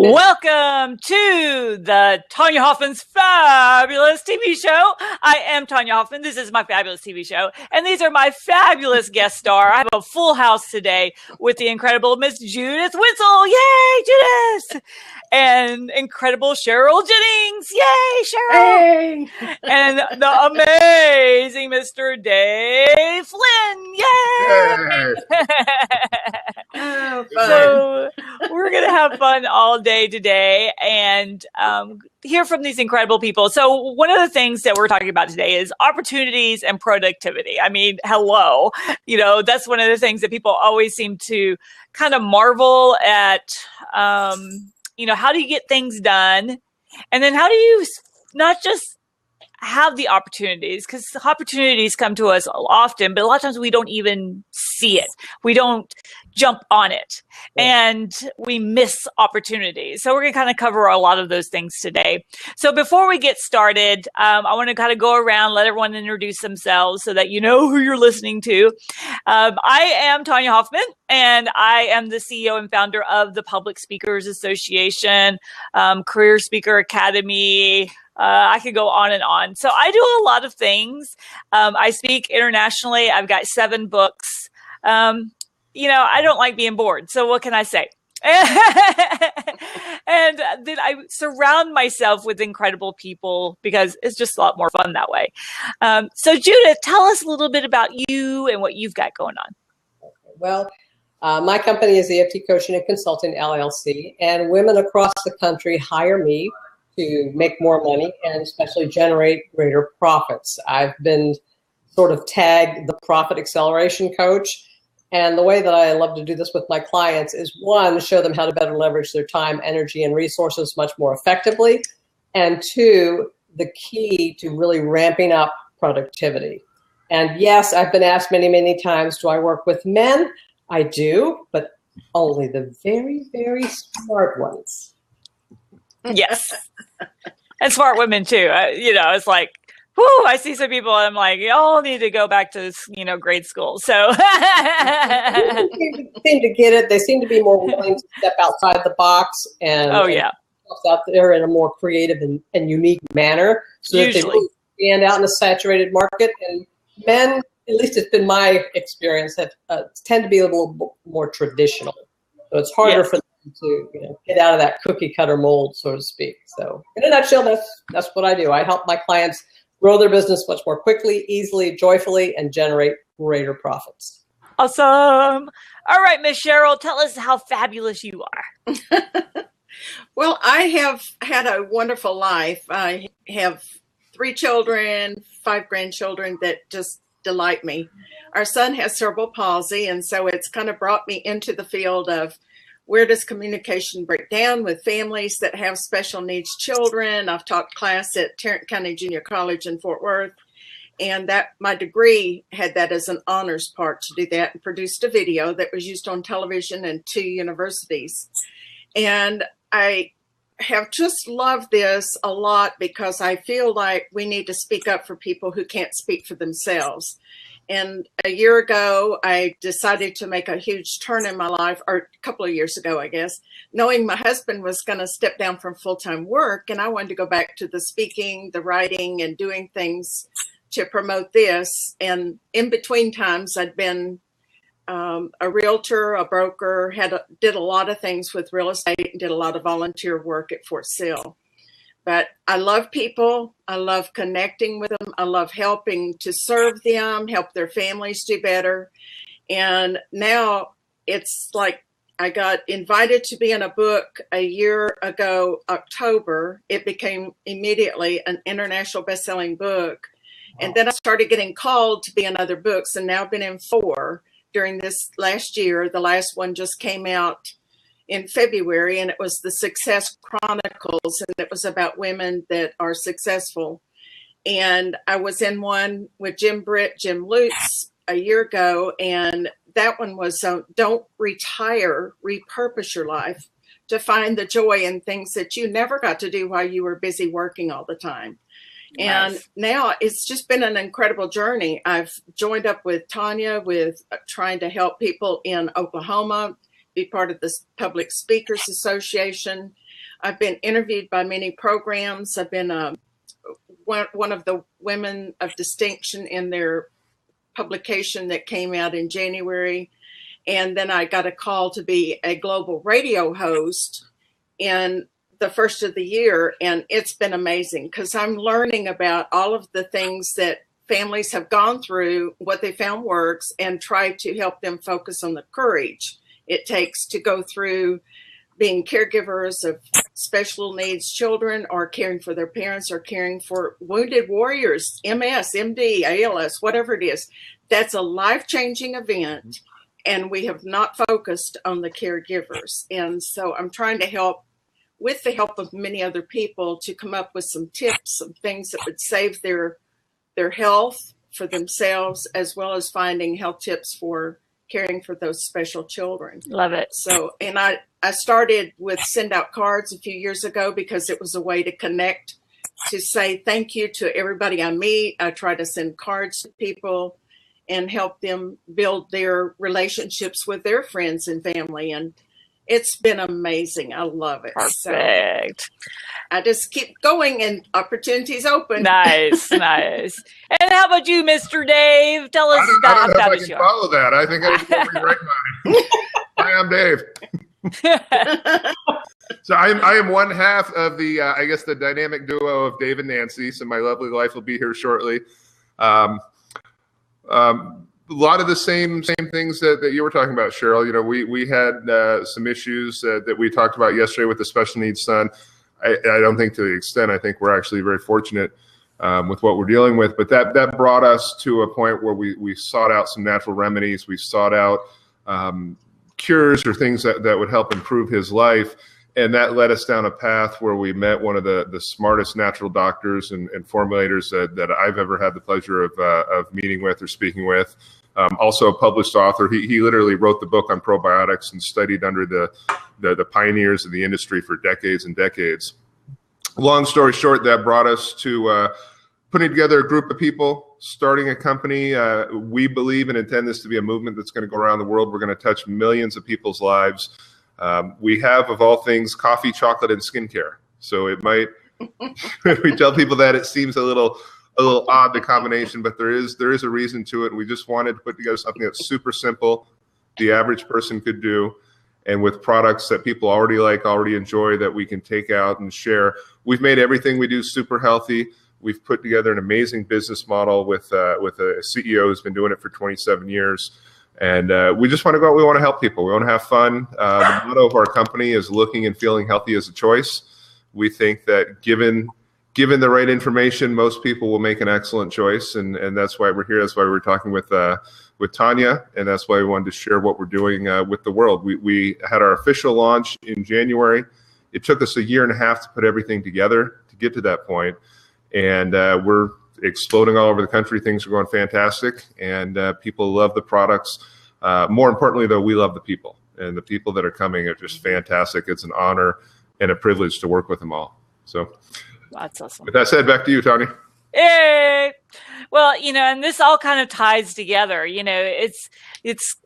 Welcome to the Tanya Hoffman's Fabulous TV Show. I am Tanya Hoffman. This is my fabulous TV show. And these are my fabulous guest star. I have a full house today with the incredible Miss Judith Winsel. Yay, Judith! And incredible Cheryl Jennings. Yay, Cheryl! Hey. And the amazing Mr. Dave Flynn. Yay! Oh, fun. So we're going to have fun all day today and hear from these incredible people. So one of the things that we're talking about today is opportunities and productivity. I mean, hello. That's one of the things that people always seem to kind of marvel at, how do you get things done? And then how do you not just have the opportunities, because opportunities come to us often, but a lot of times we don't even see it. We don't jump on it, and we miss opportunities. So we're going to kind of cover a lot of those things today. So before we get started, I want to kind of go around, let everyone introduce themselves so that you know who you're listening to. I am Tanya Hoffman, and I am the CEO and founder of the Public Speakers Association, Career Speaker Academy. I could go on and on. So I do a lot of things. I speak internationally. I've got 7 books. I don't like being bored. So what can I say? And then I surround myself with incredible people because it's just a lot more fun that way. So Judith, tell us a little bit about you and what you've got going on. Well, my company is EFT Coaching and Consulting LLC, and women across the country hire me to make more money and especially generate greater profits. I've been sort of tagged the profit acceleration coach. And the way that I love to do this with my clients is, one, show them how to better leverage their time, energy, and resources much more effectively. And 2, the key to really ramping up productivity. And yes, I've been asked many, many times, do I work with men? I do, but only the very, very smart ones. Yes. And smart women too. It's like, whoo, I see some people and I'm like, y'all need to go back to, grade school. So they seem to get it. They seem to be more willing to step outside the box and out there in a more creative and unique manner so that they really stand out in a saturated market. And men, at least it's been my experience, have tend to be a little more traditional. So it's harder for them to get out of that cookie cutter mold, so to speak. So in a nutshell, that's what I do. I help my clients grow their business much more quickly, easily, joyfully, and generate greater profits. Awesome. All right, Miss Cheryl, tell us how fabulous you are. Well, I have had a wonderful life. I have 3 children, 5 grandchildren that just delight me. Our son has cerebral palsy, and so it's kind of brought me into the field of where does communication break down with families that have special needs children. I've taught class at Tarrant County Junior College in Fort Worth, and that my degree had that as an honors part to do that, and produced a video that was used on television in 2 universities. And I have just loved this a lot because I feel like we need to speak up for people who can't speak for themselves. And a year ago, I decided to make a huge turn in my life, or a couple of years ago, I guess, knowing my husband was going to step down from full-time work. And I wanted to go back to the speaking, the writing, and doing things to promote this. And in between times, I'd been a realtor, a broker, did a lot of things with real estate, and did a lot of volunteer work at Fort Sill. But I love people. I love connecting with them. I love helping to serve them, help their families do better. And now it's like I got invited to be in a book a year ago, October. It became immediately an international best-selling book. Wow. And then I started getting called to be in other books, and now I've been in 4 during this last year. The last one just came out in February, and it was the Success Chronicles, and it was about women that are successful. And I was in one with Jim Lutz a year ago, and that one was don't retire, repurpose your life to find the joy in things that you never got to do while you were busy working all the time. Nice. And now it's just been an incredible journey. I've joined up with Tanya with trying to help people in Oklahoma be part of this Public Speakers Association. I've been interviewed by many programs. I've been one of the women of distinction in their publication that came out in January. And then I got a call to be a global radio host in the first of the year. And it's been amazing because I'm learning about all of the things that families have gone through, what they found works, and try to help them focus on the courage it takes to go through being caregivers of special needs children, or caring for their parents, or caring for wounded warriors, MS, MD, ALS, whatever it is. That's a life-changing event, and we have not focused on the caregivers. And so I'm trying to help, with the help of many other people, to come up with some tips, some things that would save their health for themselves, as well as finding health tips for caring for those special children. Love it. So, and I started with send out cards a few years ago because it was a way to connect, to say thank you to everybody I meet. I try to send cards to people and help them build their relationships with their friends and family. And it's been amazing. I love it. Perfect. So I just keep going and opportunities open. Nice, nice. And how about you, Mr. Dave? Tell us I don't how know if I fabulous can you are. follow that. I think I need to rewrite mine. Hi, I'm Dave. So I am one half of the, I guess, the dynamic duo of Dave and Nancy. So my lovely wife will be here shortly. A lot of the same things that you were talking about, Cheryl. You know, we had some issues that we talked about yesterday with the special needs son. I don't think to the extent. I think we're actually very fortunate with what we're dealing with. But that brought us to a point where we sought out some natural remedies. We sought out cures or things that would help improve his life. And that led us down a path where we met one of the smartest natural doctors and formulators that I've ever had the pleasure of meeting with or speaking with. Also a published author. He literally wrote the book on probiotics and studied under the pioneers of the industry for decades and decades. Long story short, that brought us to putting together a group of people, starting a company. We believe and intend this to be a movement that's going to go around the world. We're going to touch millions of people's lives. We have, of all things, coffee, chocolate, and skincare. So it might, we tell people that it seems a little odd, the combination, but there is a reason to it. And we just wanted to put together something that's super simple, the average person could do, and with products that people already enjoy, that we can take out and share. We've made everything we do super healthy. We've put together an amazing business model with a CEO who's been doing it for 27 years. And we just want to go out. We want to help people. We want to have fun. The motto of our company is looking and feeling healthy as a choice. We think that given the right information, most people will make an excellent choice. And that's why we're here. That's why we're talking with Tanya. And that's why we wanted to share what we're doing with the world. We had our official launch in January. It took us a year and a half to put everything together to get to that point. And we're exploding all over the country. Things are going fantastic, and people love the products. More importantly, though, we love the people, and the people that are coming are just fantastic. It's an honor and a privilege to work with them all. So That's awesome. with that said, back to you, Tony. Hey. Well, and this all kind of ties together. It's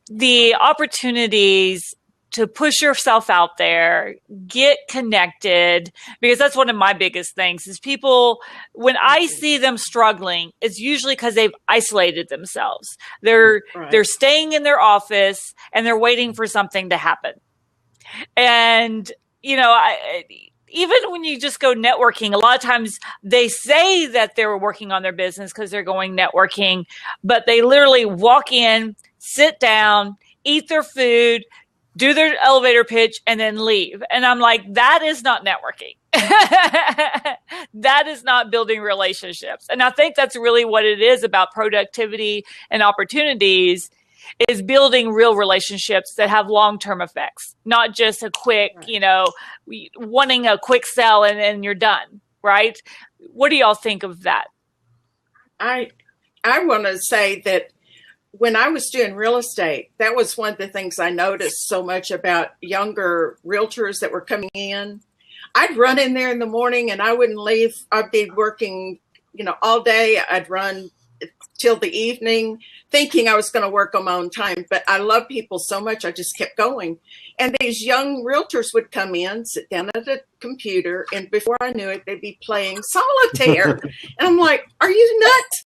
the opportunities to push yourself out there, get connected, because that's one of my biggest things is people, when I see them struggling, it's usually because they've isolated themselves. They're staying in their office and they're waiting for something to happen. And, even when you just go networking, a lot of times they say that they're working on their business because they're going networking, but they literally walk in, sit down, eat their food, do their elevator pitch, and then leave. And I'm like, that is not networking. That is not building relationships. And I think that's really what it is about productivity and opportunities, is building real relationships that have long-term effects, not just a quick, wanting a quick sell and you're done, right? What do y'all think of that? I want to say that when I was doing real estate, that was one of the things I noticed so much about younger realtors that were coming in. I'd run in there in the morning and I wouldn't leave. I'd be working, all day. I'd run till the evening thinking I was going to work on my own time. But I love people so much, I just kept going. And these young realtors would come in, sit down at a computer, and before I knew it, they'd be playing solitaire. And I'm like, are you nuts?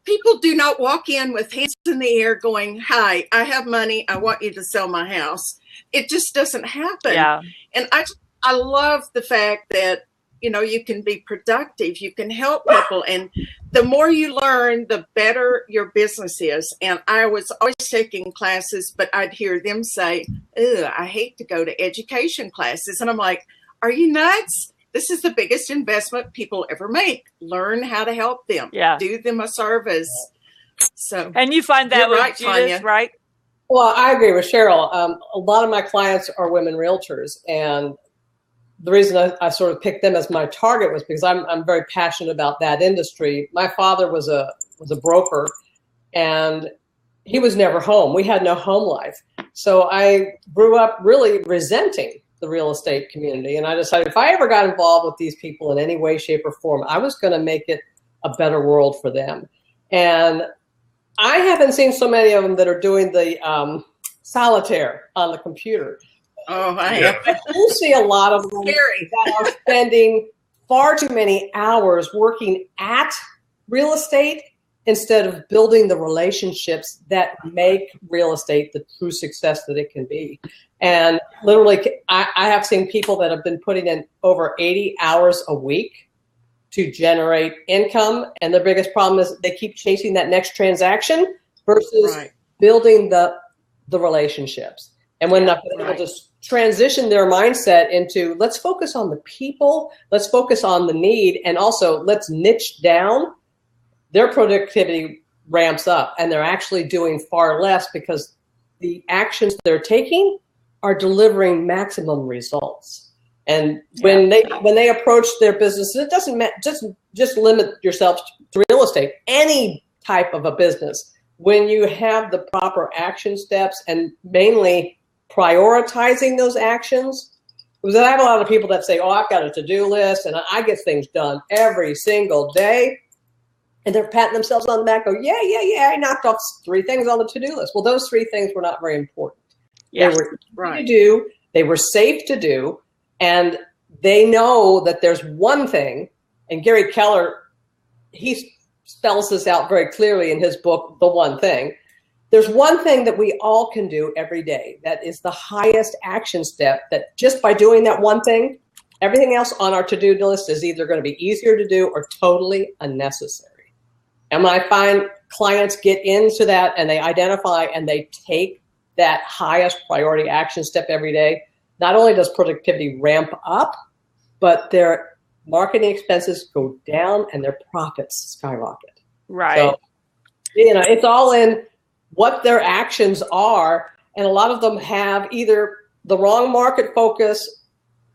People do not walk in with hands in the air going, hi, I have money. I want you to sell my house. It just doesn't happen. Yeah. And I love the fact that, you know, you can be productive, you can help people. And the more you learn, the better your business is. And I was always taking classes, but I'd hear them say, ugh, I hate to go to education classes. And I'm like, are you nuts? This is the biggest investment people ever make. Learn how to help them. Yeah. Do them a service. So, And you find that You're with right, Judith, Tanya. right? Well, I agree with Cheryl. A lot of my clients are women realtors, and the reason I sort of picked them as my target was because I'm very passionate about that industry. My father was a broker, and he was never home. We had no home life. So I grew up really resenting the real estate community. And I decided if I ever got involved with these people in any way, shape, or form, I was going to make it a better world for them. And I haven't seen so many of them that are doing the solitaire on the computer. oh, I have. I do see a lot of them that are spending far too many hours working at real estate instead of building the relationships that make real estate the true success that it can be. And literally, I have seen people that have been putting in over 80 hours a week to generate income. And the biggest problem is they keep chasing that next transaction versus building the relationships. And when they're able to transition their mindset into, let's focus on the people, let's focus on the need, and also let's niche down, their productivity ramps up, and they're actually doing far less because the actions they're taking are delivering maximum results. And when they approach their business, it doesn't just limit yourself to real estate, any type of a business. When you have the proper action steps and mainly prioritizing those actions, because I have a lot of people that say, oh, I've got a to-do list and I get things done every single day. And they're patting themselves on the back, go, yeah, I knocked off 3 things on the to-do list. Well, those 3 things were not very important. Yeah. They were easy to do, they were safe to do, and they know that there's one thing, and Gary Keller, he spells this out very clearly in his book, The One Thing. There's one thing that we all can do every day that is the highest action step, that just by doing that one thing, everything else on our to-do list is either going to be easier to do or totally unnecessary. And when I find clients get into that and they identify and they take that highest priority action step every day, not only does productivity ramp up, but their marketing expenses go down and their profits skyrocket. Right. So, it's all in what their actions are. And a lot of them have either the wrong market focus,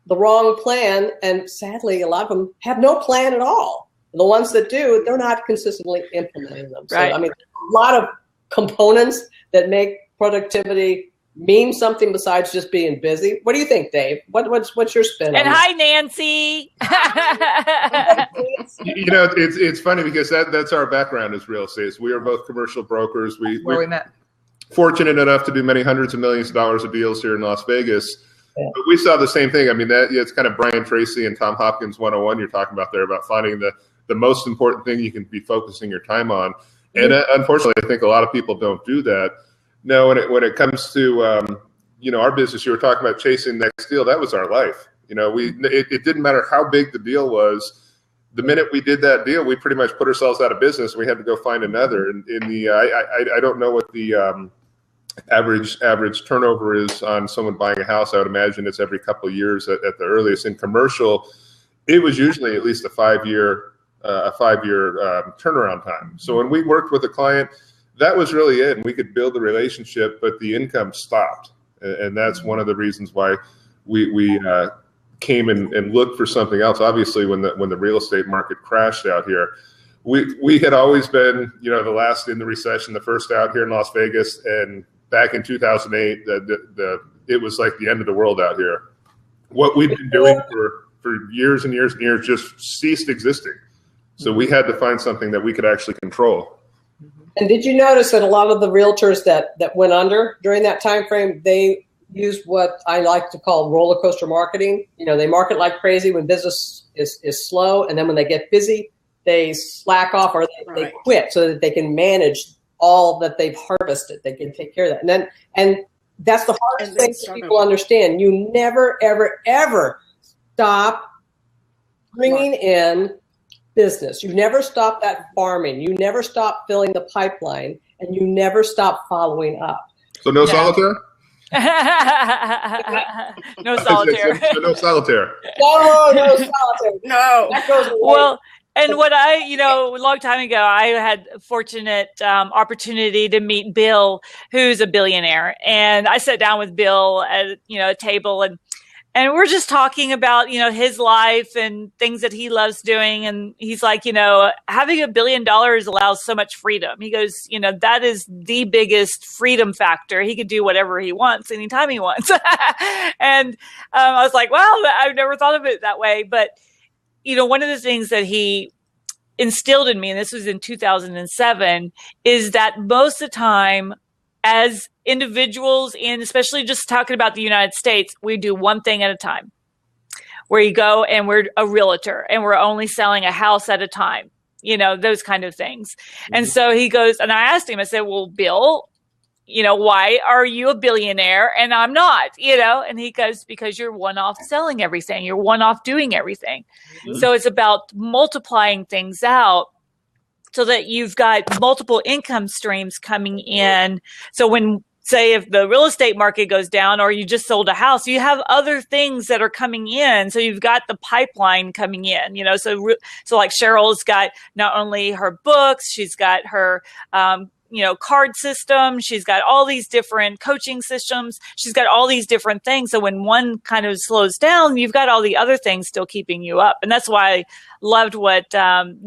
the wrong plan, and sadly, a lot of them have no plan at all. The ones that do, they're not consistently implementing them. So, Right. I mean, a lot of components that make productivity mean something besides just being busy. What do you think, Dave? What's your spin And on hi, Nancy. It's funny because that's our background as real estate. We are both commercial brokers. We're met. fortunate enough to do many hundreds of millions of dollars of deals here in Las Vegas. Yeah. But we saw the same thing. I mean, it's kind of Brian Tracy and Tom Hopkins 101 you're talking about there, about finding the most important thing you can be focusing your time on. And unfortunately, I think a lot of people don't do that. No, when it comes to our business, you were talking about chasing the next deal. That was our life. It didn't matter how big the deal was. The minute we did that deal, we pretty much put ourselves out of business. We had to go find another. And I don't know what the average turnover is on someone buying a house. I would imagine it's every couple of years at the earliest. In commercial, it was usually at least a 5-year turnaround time. So when we worked with a client, that was really it. And we could build the relationship, but the income stopped. And that's one of the reasons why we came and looked for something else. Obviously, when the real estate market crashed out here, we had always been, the last in the recession, the first out here in Las Vegas. And back in 2008, it was like the end of the world out here. What we've been doing for years and years and years just ceased existing. So we had to find something that we could actually control. And did you notice that a lot of the realtors that went under during that time frame, they used what I like to call roller coaster marketing? You know, they market like crazy when business is slow, and then when they get busy, they slack off or they quit so that they can manage all that they've harvested. They can take care of that. And that's the hardest thing that people understand. You never, ever, ever stop bringing in business. You never stop that farming. You never stop filling the pipeline, and you never stop following up. So no solitaire? No solitaire. So no solitaire. No solitaire. No. That goes away. Well, and what I, a long time ago, I had fortunate opportunity to meet Bill, who's a billionaire. And I sat down with Bill at, a table, and we're just talking about, his life and things that he loves doing. And he's like, having $1 billion allows so much freedom. He goes, that is the biggest freedom factor. He could do whatever he wants anytime he wants. And I was like, wow, I've never thought of it that way. But, one of the things that he instilled in me, and this was in 2007, is that most of the time, as individuals, and especially just talking about the United States, we do one thing at a time. Where you go and we're a realtor and we're only selling a house at a time, those kind of things. Mm-hmm. And so he goes, and I asked him, I said, well, Bill, why are you a billionaire and I'm not, and he goes, because you're one-off selling everything. You're one-off doing everything. Mm-hmm. So it's about multiplying things out, so that you've got multiple income streams coming in. So when, say, if the real estate market goes down or you just sold a house, you have other things that are coming in. So you've got the pipeline coming in, so like Cheryl's got not only her books, she's got her, card system. She's got all these different coaching systems. She's got all these different things. So when one kind of slows down, you've got all the other things still keeping you up. And that's why I loved what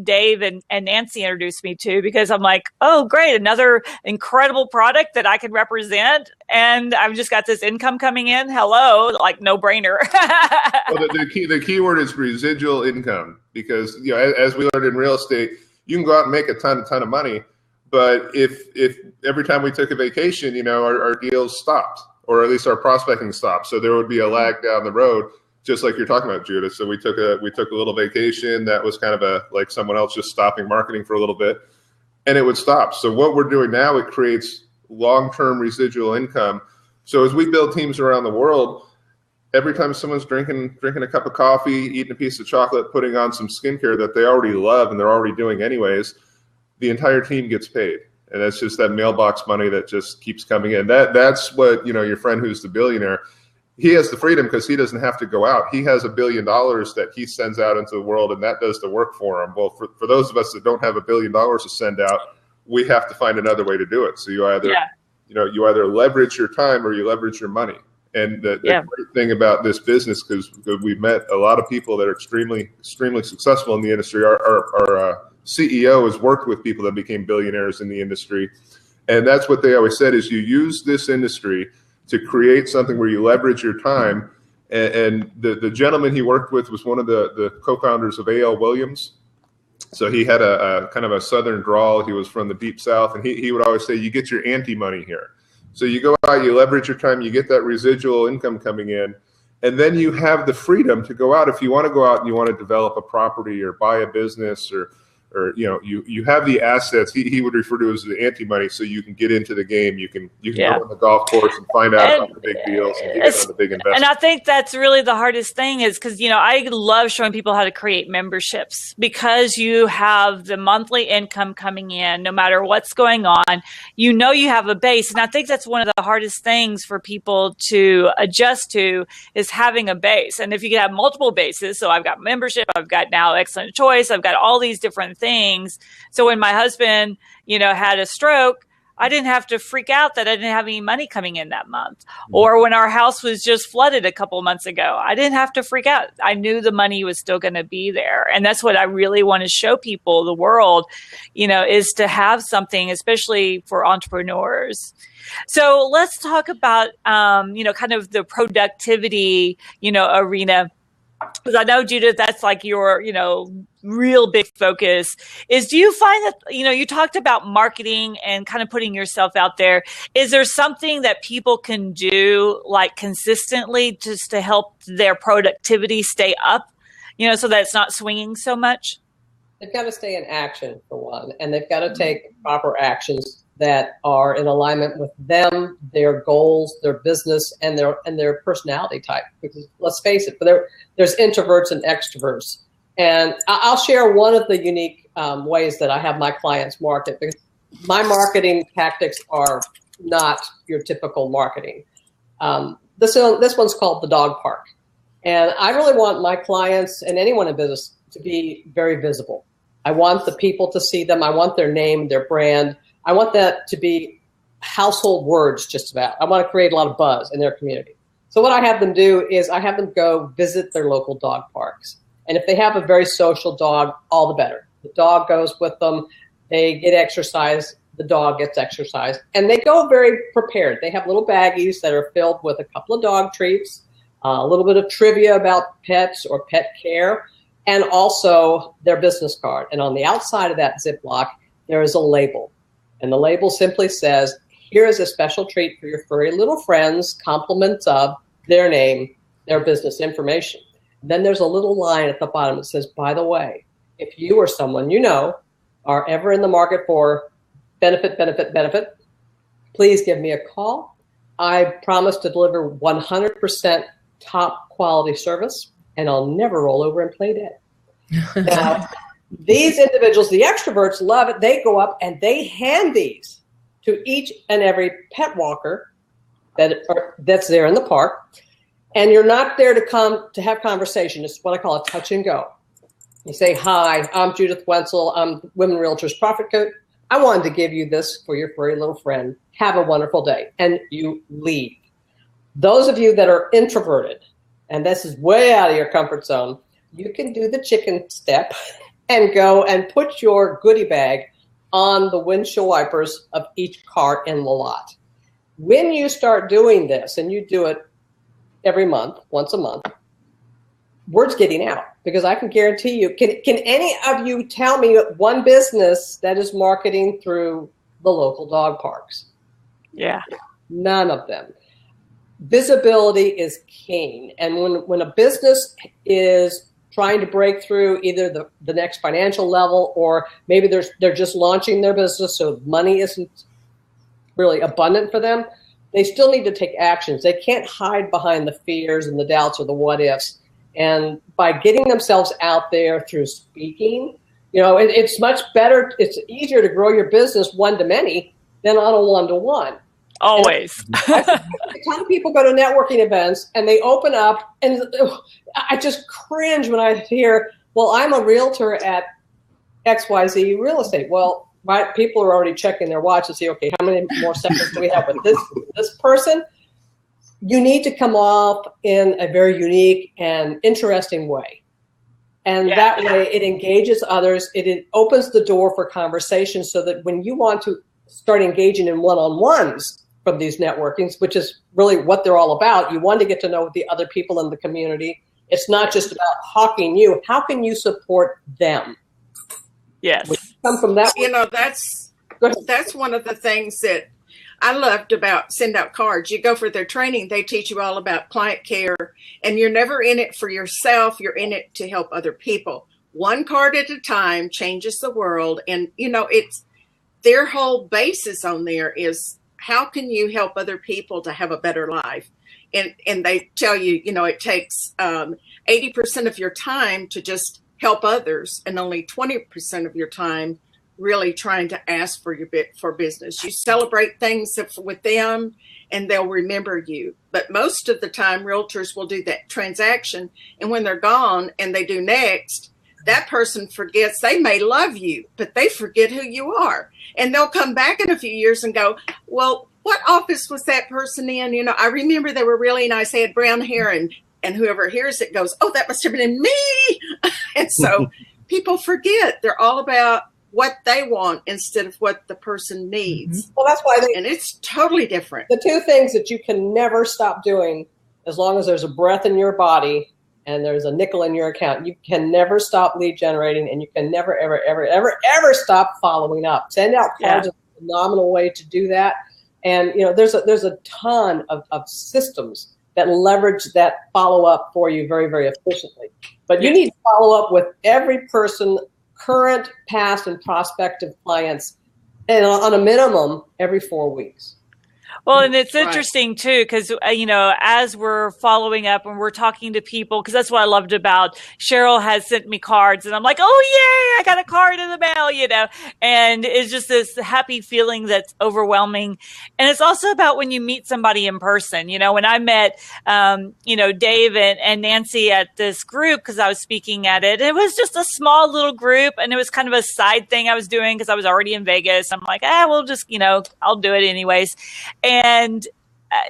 Dave and Nancy introduced me to, because I'm like, oh, great, another incredible product that I can represent. And I've just got this income coming in. Hello, like no brainer. Well, the key word is residual income, because, as we learned in real estate, you can go out and make a ton of money. But if every time we took a vacation, our deals stopped, or at least our prospecting stopped. So there would be a lag down the road, just like you're talking about, Judith. So we took a little vacation that was kind of like someone else just stopping marketing for a little bit, and it would stop. So what we're doing now, it creates long-term residual income. So as we build teams around the world, every time someone's drinking a cup of coffee, eating a piece of chocolate, putting on some skincare that they already love and they're already doing anyways, the entire team gets paid. And that's just that mailbox money that just keeps coming in. That's what, your friend who's the billionaire, he has the freedom because he doesn't have to go out. He has $1 billion that he sends out into the world, and that does the work for him. Well, for those of us that don't have $1 billion to send out, we have to find another way to do it. So you either leverage your time or you leverage your money. And the great thing about this business, because we've met a lot of people that are extremely, extremely successful in the industry, our CEO has worked with people that became billionaires in the industry. And that's what they always said, is you use this industry to create something where you leverage your time. And the gentleman he worked with was one of the co-founders of A.L. Williams. So he had a kind of a Southern drawl. He was from the deep South. And he would always say, you get your ante money here. So you go out, you leverage your time, you get that residual income coming in. And then you have the freedom to go out. If you want to go out and you want to develop a property or buy a business, or you have the assets. He would refer to it as the ante-money, so you can get into the game. You can go on the golf course and find out about the big deals and get on the big investments. And I think that's really the hardest thing, is because I love showing people how to create memberships, because you have the monthly income coming in no matter what's going on. You have a base, and I think that's one of the hardest things for people to adjust to, is having a base. And if you can have multiple bases, so I've got membership, I've got now Excellent Choice, I've got all these different things. So when my husband, had a stroke, I didn't have to freak out that I didn't have any money coming in that month. Or when our house was just flooded a couple months ago, I didn't have to freak out. I knew the money was still going to be there. And that's what I really want to show people, the world, is to have something, especially for entrepreneurs. So let's talk about, kind of the productivity, arena. because I know, Judith, that's like your, real big focus is, do you find that, you talked about marketing and kind of putting yourself out there. Is there something that people can do like consistently just to help their productivity stay up, so that it's not swinging so much? They've got to stay in action, for one, and they've got to take proper actions that are in alignment with them, their goals, their business, and their personality type. Because let's face it, there's introverts and extroverts. And I'll share one of the unique ways that I have my clients market, because my marketing tactics are not your typical marketing. This one's called the dog park. And I really want my clients and anyone in business to be very visible. I want the people to see them. I want their name, their brand. I want that to be household words, just about. I want to create a lot of buzz in their community. So what I have them do is I have them go visit their local dog parks. And if they have a very social dog, all the better. The dog goes with them. They get exercise. The dog gets exercise. And they go very prepared. They have little baggies that are filled with a couple of dog treats, a little bit of trivia about pets or pet care, and also their business card. And on the outside of that Ziploc, there is a label. And the label simply says, here is a special treat for your furry little friends, compliments of their name, their business information. And then there's a little line at the bottom that says, by the way, if you or someone you know are ever in the market for benefit, please give me a call. I promise to deliver 100% top quality service, and I'll never roll over and play dead. Now, these individuals, the extroverts, love it. They go up and they hand these to each and every pet walker that's there in the park. And you're not there to come to have conversation. It's what I call a touch and go. You say, hi, I'm Judith Wenzel. I'm Women Realtors Profit Coach. I wanted to give you this for your furry little friend. Have a wonderful day. And you leave. Those of you that are introverted, and this is way out of your comfort zone, you can do the chicken step and go and put your goodie bag on the windshield wipers of each car in the lot. When you start doing this, and you do it every month, once a month, word's getting out, because I can guarantee you, can any of you tell me one business that is marketing through the local dog parks? Yeah. None of them. Visibility is king. And when a business is trying to break through either the next financial level, or maybe they're just launching their business, so money isn't really abundant for them, they still need to take actions. They can't hide behind the fears and the doubts or the what ifs. And by getting themselves out there through speaking, it's much better. It's easier to grow your business one to many than on a one-to-one. Always. A ton of people go to networking events and they open up, and I just cringe when I hear, well, I'm a realtor at XYZ Real Estate. Well, people are already checking their watch to see, okay, how many more seconds do we have with this person? You need to come off in a very unique and interesting way. And that way it engages others. It opens the door for conversation, so that when you want to start engaging in one-on-ones from these networkings, which is really what they're all about, you want to get to know the other people in the community. It's not just about hawking you. How can you support them? Yes. Come from that. That's one of the things that I loved about Send Out Cards. You go for their training, they teach you all about client care, and you're never in it for yourself. You're in it to help other people. One card at a time changes the world. And, it's their whole basis on there is, how can you help other people to have a better life? And they tell you, it takes 80% of your time to just help others, and only 20% of your time really trying to ask for for business. You celebrate things with them and they'll remember you. But most of the time, realtors will do that transaction, and when they're gone and they do next, that person forgets. They may love you, but they forget who you are. And they'll come back in a few years and go, well, what office was that person in? I remember they were really nice. They had brown hair, and whoever hears it goes, oh, that must have been me. And so people forget. They're all about what they want instead of what the person needs. Well, that's why and it's totally different. The two things that you can never stop doing, as long as there's a breath in your body and there's a nickel in your account, you can never stop lead generating, and you can never, ever, ever, ever, ever stop following up. Send out cards is a phenomenal way to do that. And, there's a ton of systems that leverage that follow-up for you very, very efficiently. But you need to follow up with every person, current, past, and prospective clients, and on a minimum every 4 weeks. Well, and it's interesting too, because, as we're following up and we're talking to people, because that's what I loved about Cheryl has sent me cards, and I'm like, oh, yay, I got a card in the mail, and it's just this happy feeling that's overwhelming. And it's also about when you meet somebody in person. When I met, Dave and Nancy at this group, because I was speaking at it, it was just a small little group, and it was kind of a side thing I was doing because I was already in Vegas. I'm like, we'll just, I'll do it anyways. And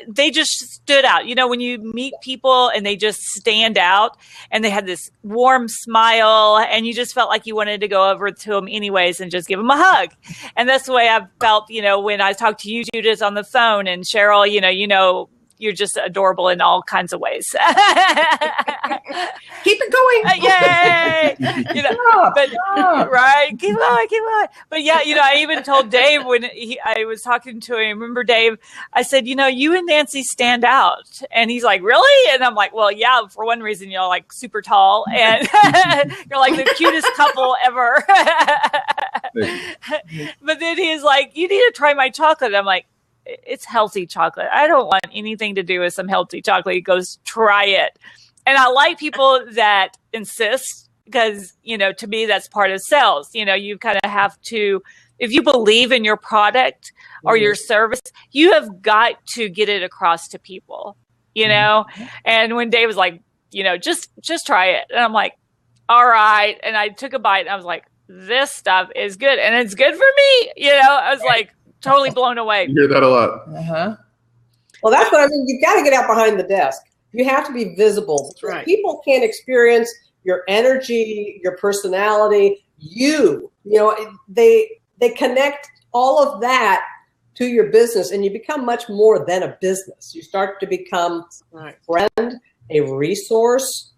they just stood out. When you meet people and they just stand out and they had this warm smile and you just felt like you wanted to go over to them anyways and just give them a hug. And that's the way I felt, when I talked to you, Judith, on the phone, and Cheryl, you're just adorable in all kinds of ways. Keep it going. Yay! Right? Keep going. But I even told Dave when I was talking to him, remember Dave, I said, you and Nancy stand out. And he's like, really? And I'm like, well, yeah, for one reason, you're like super tall and you're like the cutest couple ever. But then he's like, you need to try my chocolate. I'm like, it's healthy chocolate. I don't want anything to do with some healthy chocolate. He goes, try it. And I like people that insist because, to me, that's part of sales. You kind of have to, if you believe in your product or your service, you have got to get it across to people, And when Dave was like, just try it. And I'm like, all right. And I took a bite and I was like, this stuff is good. And it's good for me. I was like, totally blown away. You hear that a lot. Uh-huh. Well, that's what I mean. You've got to get out behind the desk. You have to be visible. That's right. People can't experience your energy, your personality, they connect all of that to your business, and you become much more than a business. You start to become a friend, a resource,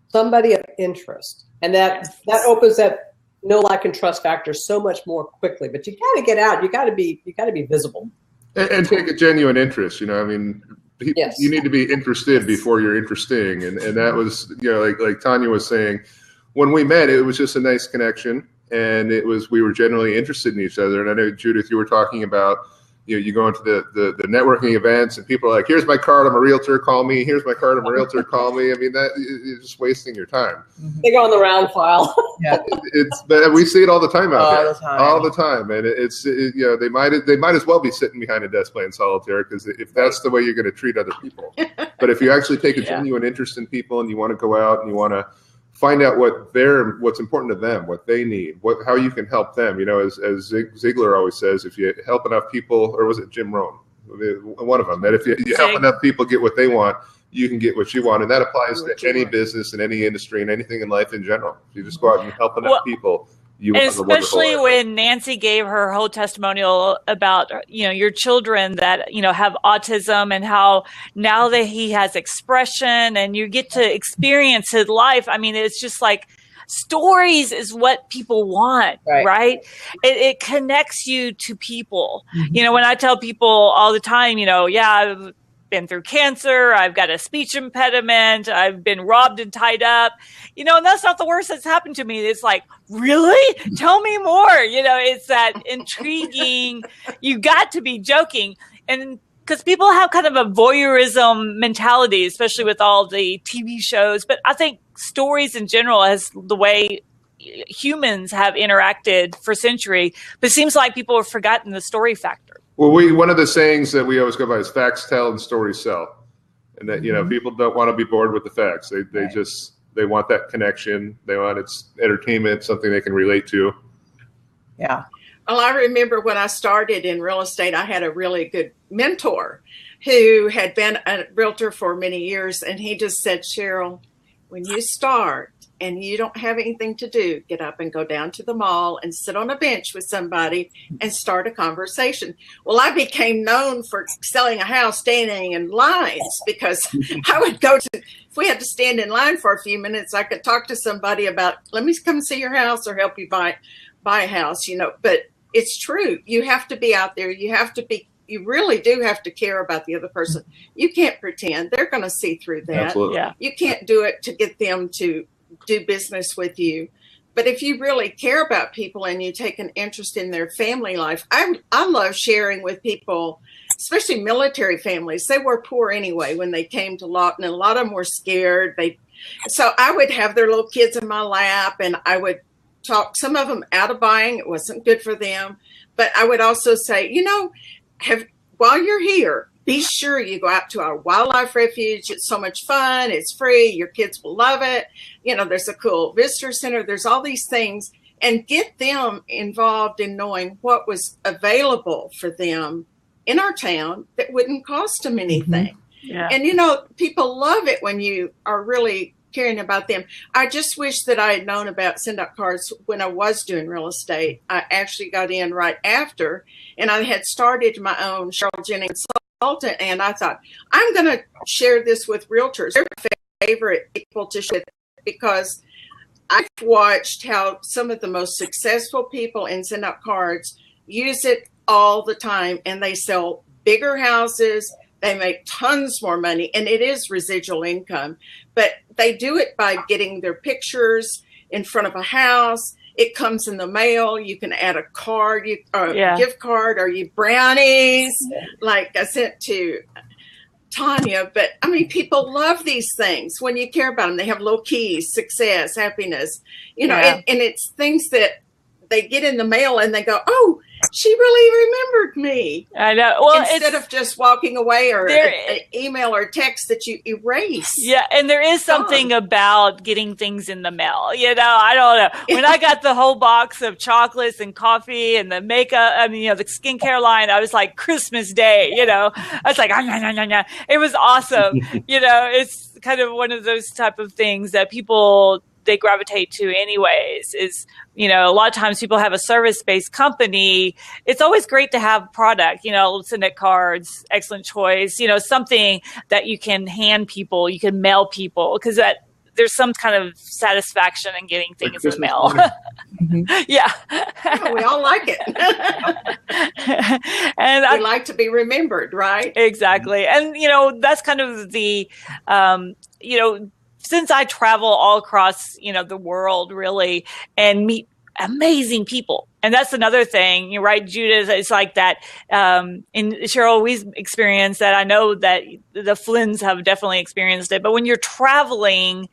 somebody of interest. And that opens that know, like, and trust factor so much more quickly. But you got to get out. You got to be visible and take a genuine interest. You need to be interested before you're interesting. And that was, like Tanya was saying, when we met, it was just a nice connection, and we were generally interested in each other. And I know, Judith, you were talking about, you go into the networking events and people are like, here's my card, I'm a realtor, call me. Here's my card, I'm a realtor, call me. I mean, that you're just wasting your time. They go on the round file. Yeah. But we see it all the time out there. All the time. And they might as well be sitting behind a desk playing solitaire, because if that's the way you're going to treat other people. But if you actually take a genuine interest in people and you want to go out and you want to find out what's important to them, what they need, how you can help them. As Ziegler always says, if you help enough people, or was it Jim Rohn, one of them, that if you help enough people get what they want, you can get what you want. And that applies to any business and any industry and anything in life in general. If you just go out and help enough people, you will have a wonderful especially life. when Nancy gave her whole testimonial about, your children that, have autism, and how now that he has expression and you get to experience his life. I mean, it's just like stories is what people want, right? It connects you to people. Mm-hmm. When I tell people all the time, I've been through cancer, I've got a speech impediment, I've been robbed and tied up, and that's not the worst that's happened to me. It's like, really? Tell me more. It's that intriguing, you got to be joking. And because people have kind of a voyeurism mentality, especially with all the TV shows. But I think stories in general is the way humans have interacted for centuries. But it seems like people have forgotten the story factor. Well, one of the sayings that we always go by is facts tell and stories sell. And that, people don't want to be bored with the facts. They want that connection. They want it's entertainment, something they can relate to. Yeah. Well, I remember when I started in real estate, I had a really good mentor who had been a realtor for many years. And he just said, Cheryl, when you start and you don't have anything to do, get up and go down to the mall and sit on a bench with somebody and start a conversation. Well, I became known for selling a house standing in lines, because I would go to, if we had to stand in line for a few minutes, I could talk to somebody about, let me come see your house or help you buy a house, you know. But it's true. You have to be out there. You really do have to care about the other person. You can't pretend. They're going to see through that. Absolutely. Yeah. You can't do it to get them to do business with you. But if you really care about people and you take an interest in their family life, I love sharing with people, especially military families. They were poor anyway when they came to Lawton, and a lot of them were scared. So I would have their little kids in my lap, and I would talk some of them out of buying. It wasn't good for them. But I would also say, you know, while you're here, be sure you go out to our wildlife refuge. It's so much fun. It's free. Your kids will love it. You know, there's a cool visitor center. There's all these things, and get them involved in knowing what was available for them in our town that wouldn't cost them anything. Yeah. And, you know, people love it when you are really caring about them. I just wish that I had known about send out cards when I was doing real estate. I actually got in right after, and I had started my own Cheryl Jennings Consultant, and I thought, I'm going to share this with realtors. They're my favorite people to share, because I've watched how some of the most successful people in send out cards use it all the time, and they sell bigger houses. They make tons more money, and it is residual income. But they do it by getting their pictures in front of a house. It comes in the mail. You can add a card, gift card, or you brownies, like I sent to Tanya. But I mean, people love these things when you care about them. They have little keys: success, happiness, you know, and it's things that they get in the mail and they go, oh, she really remembered me. I know. Well, instead of just walking away, or an email or text that you erase. Yeah, and there is something about getting things in the mail. You know, I don't know. When I got the whole box of chocolates and coffee and the makeup, I mean, you know, the skincare line, I was like Christmas Day. You know, I was like, it was awesome. You know, it's kind of one of those type of things that people, they gravitate to anyways. Is, you know, a lot of times people have a service-based company. It's always great to have product, you know, send it cards, excellent choice, you know, something that you can hand people, you can mail people, because that there's some kind of satisfaction in getting things in the mail. Yeah. Oh, we all like it. And we like to be remembered, right? Exactly. And, you know, that's kind of the, you know, since I travel all across, you know, the world really, and meet amazing people. And that's another thing, you're right, Judith, it's like that. And Cheryl, we've experienced that. I know that the Flynns have definitely experienced it. But when you're traveling,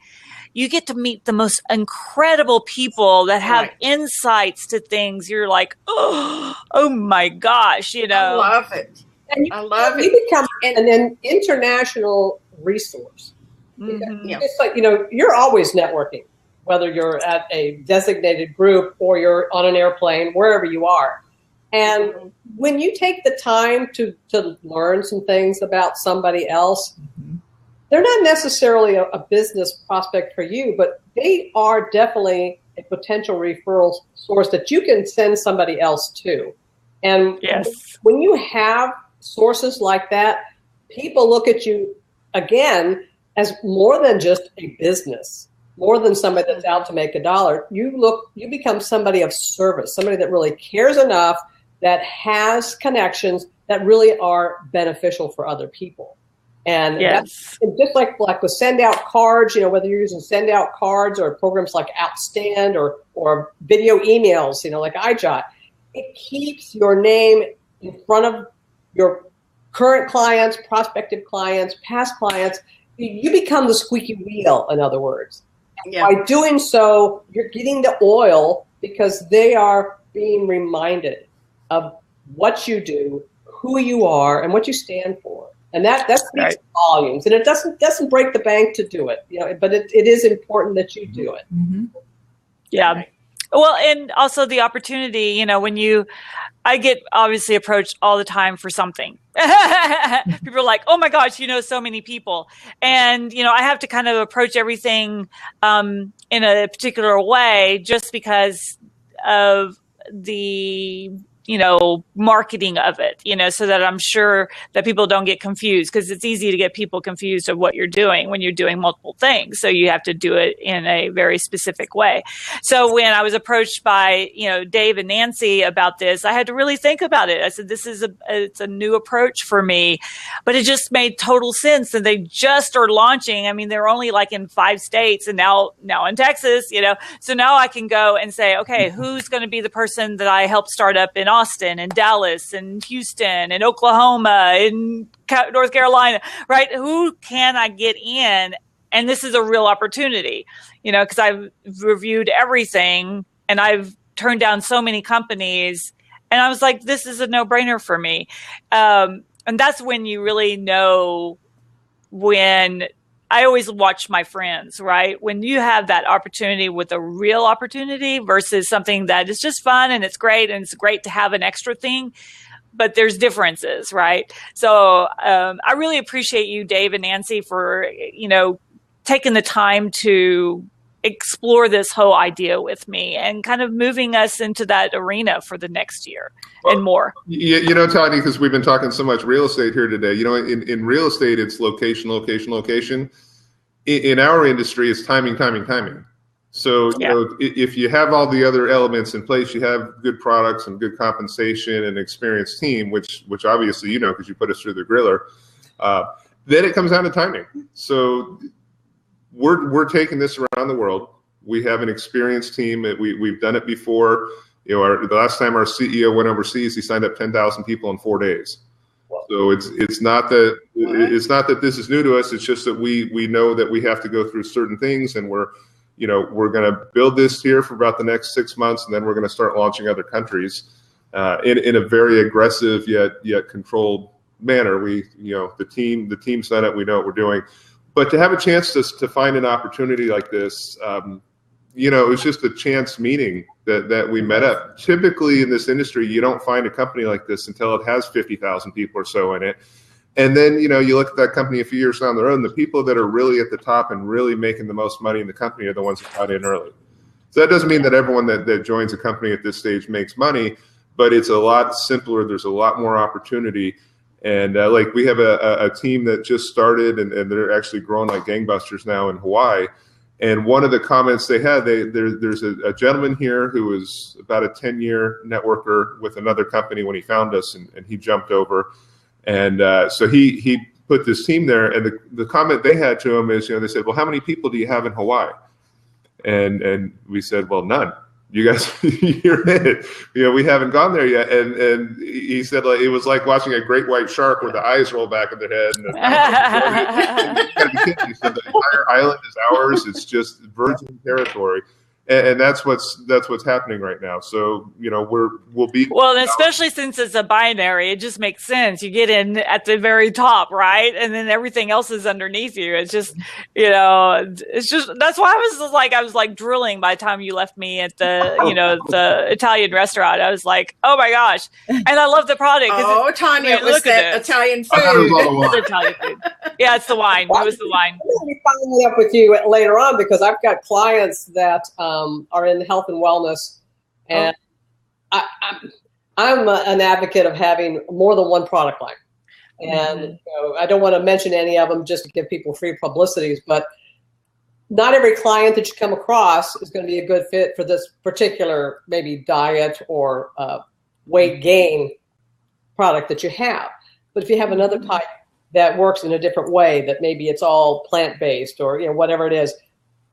you get to meet the most incredible people that have insights to things. You're like, oh my gosh, you know. I love it. And I love it. You become an international resource. Mm-hmm. It's like, you know, you're always networking, whether you're at a designated group or you're on an airplane, wherever you are. And when you take the time to learn some things about somebody else, they're not necessarily a business prospect for you, but they are definitely a potential referral source that you can send somebody else to. And when you have sources like that, people look at you, again, as more than just a business, more than somebody that's out to make a dollar. You become somebody of service, somebody that really cares enough, that has connections that really are beneficial for other people. And that's just like with send out cards, you know, whether you're using send out cards or programs like Outstand or video emails, you know, like iJot, it keeps your name in front of your current clients, prospective clients, past clients. You become the squeaky wheel, in other words. Yeah. By doing so, you're getting the oil because they are being reminded of what you do, who you are, and what you stand for. And that speaks volumes. And it doesn't break the bank to do it, you know, but it is important that you do it. Yeah. Well, and also the opportunity, I get obviously approached all the time for something. People are like, oh my gosh, you know so many people. And, I have to kind of approach everything in a particular way just because of the marketing of it, so that I'm sure that people don't get confused, because it's easy to get people confused of what you're doing when you're doing multiple things. So you have to do it in a very specific way. So when I was approached by, Dave and Nancy about this, I had to really think about it. I said, it's a new approach for me, but it just made total sense. And they just are launching. I mean, they're only like in 5 states and now in Texas, so now I can go and say, okay, who's going to be the person that I help start up in Austin and Dallas and Houston and Oklahoma and North Carolina, right? Who can I get in? And this is a real opportunity, because I've reviewed everything and I've turned down so many companies, and I was like, this is a no-brainer for me. And that's when you really know, when I always watch my friends, right? When you have that opportunity with a real opportunity versus something that is just fun and it's great to have an extra thing, but there's differences, right? So I really appreciate you, Dave and Nancy, for, taking the time to explore this whole idea with me and kind of moving us into that arena for the next year and more. Tanya, because we've been talking so much real estate here today, in real estate, it's location, location, location. In our industry, it's timing. So, if you have all the other elements in place, you have good products and good compensation and experienced team, which obviously, because you put us through the griller, then it comes down to timing. So we're taking this around the world. We have an experienced team. We've done it before. The last time our CEO went overseas, he signed up 10,000 people in 4 days. So it's not that this is new to us. It's just that we know that we have to go through certain things, and we're going to build this here for about the next 6 months, and then we're going to start launching other countries in a very aggressive yet controlled manner. The team's done it. We know what we're doing. But to have a chance to find an opportunity like this, it was just a chance meeting that we met up. Typically in this industry, you don't find a company like this until it has 50,000 people or so in it. And then, you look at that company a few years down the road, and the people that are really at the top and really making the most money in the company are the ones that got in early. So that doesn't mean that everyone that joins a company at this stage makes money, but it's a lot simpler. There's a lot more opportunity. And we have a team that just started, and they're actually growing like gangbusters now in Hawaii. And one of the comments they had, there's a gentleman here who was about a 10-year networker with another company when he found us, and he jumped over. And so he put this team there. And the comment they had to him is, they said, well, how many people do you have in Hawaii? And we said, well, none. You guys, you're in it. We haven't gone there yet. And he said, like, it was like watching a great white shark where the eyes roll back in their head. He said the entire island is ours. It's just virgin territory. And that's what's happening right now. So, we'll be well, and especially since it's a binary, it just makes sense. You get in at the very top, right? And then everything else is underneath you. It's just, it's just, that's why I was like drooling by the time you left me at the, the Italian restaurant. I was like, oh my gosh. And I love the product. Oh, Tanya, it was that Italian food. It's Italian food. Yeah, it's the wine. It was the wine. I'm going to be following up with you later on, because I've got clients that are in health and wellness, and I'm an advocate of having more than one product line. And I don't want to mention any of them just to give people free publicities, but not every client that you come across is going to be a good fit for this particular maybe diet or weight gain product that you have. But if you have another type that works in a different way, that maybe it's all plant-based or whatever it is,